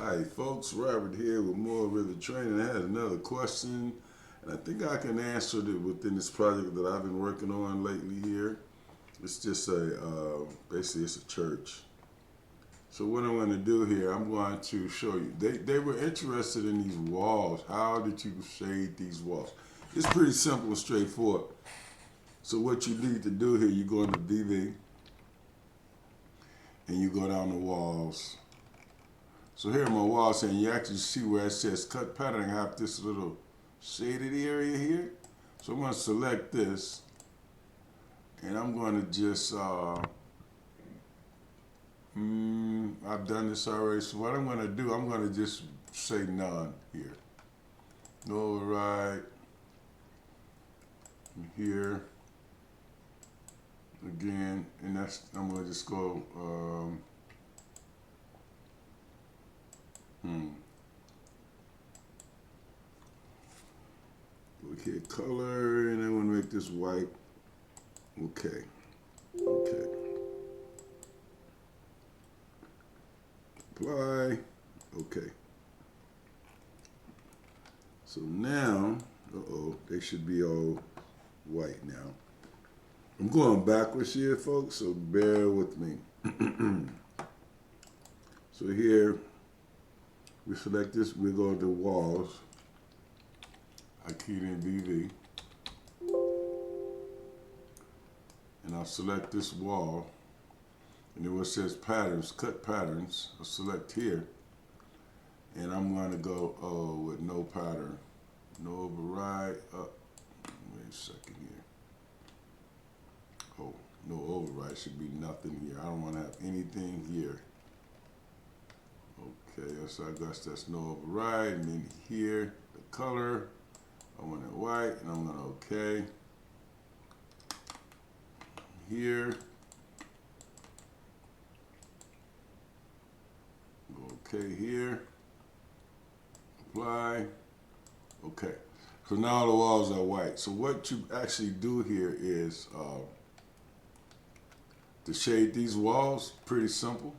Hi folks, Robert here with more Revit training. I had another question and I think I can answer it within this project that I've been working on lately here. It's just basically it's a church. So what I'm going to do here, I'm going to show you. They were interested in these walls. How did you shade these walls? It's pretty simple and straightforward. So what you need to do here, you go into VV and you go down the walls. So here on my walls, and you actually see where it says cut pattern. I have this little shaded area here. So I'm going to select this, and I'm going to just, I've done this already. So what I'm going to do, I'm going to just say none here. No override. Here. Again, and that's, I'm going to just go, Look here, color, and I want to make this white. Okay. Apply. Okay. So now, they should be all white now. I'm going backwards here, folks, so bear with me. So here, we select this, we go to walls. I keyed in VV. And I'll select this wall. And then where it says patterns, cut patterns, I'll select here. And I'm going to go with no pattern. No override. Wait a second here. Oh, no override, should be nothing here. I don't want to have anything here. Okay, so I guess that's no override. And then here, the color. I want it white, and I'm going to OK. Here. OK here. Apply. OK. So now the walls are white. So what you actually do here is to shade these walls, pretty simple.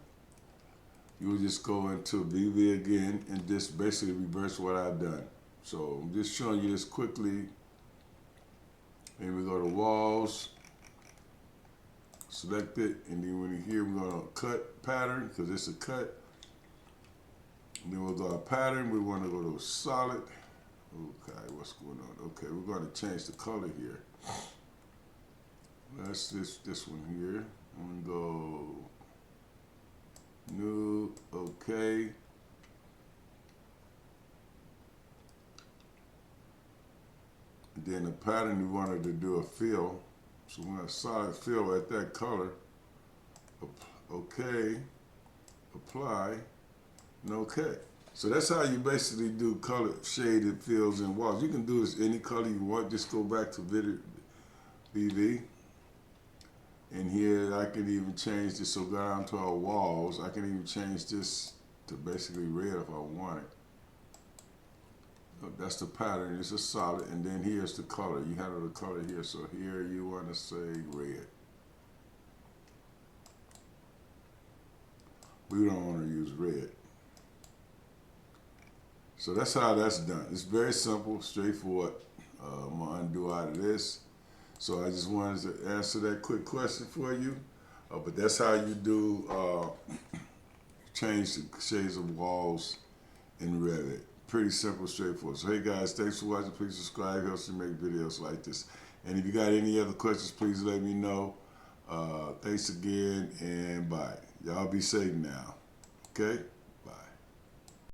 You will just go into VV again and just basically reverse what I've done. So I'm just showing you this quickly. And we go to walls, select it, and then when you're here, we're going to cut pattern because it's a cut. And then we'll go to pattern. We want to go to solid. Okay, what's going on? Okay, we're going to change the color here. That's this one here. I'm going to go new, okay. Then the pattern, we wanted to do a fill. So we're going to solid fill at that color. Okay. Apply. And okay. So that's how you basically do color shaded fills and walls. You can do this any color you want. Just go back to VV. And here I can even change this so down to our walls. I can even change this to basically red if I want it. That's the pattern, it's a solid, and then here's the color. You have the color here, so here you want to say red. We don't want to use red. So that's how that's done. It's very simple, straightforward. I'm going to undo out of this. So I just wanted to answer that quick question for you. But that's how you do change the shades of walls in Revit. Pretty simple, straightforward. So hey guys, thanks for watching. Please subscribe. Helps me make videos like this. And if you got any other questions, please let me know. Thanks again and bye. Y'all be safe now. Okay?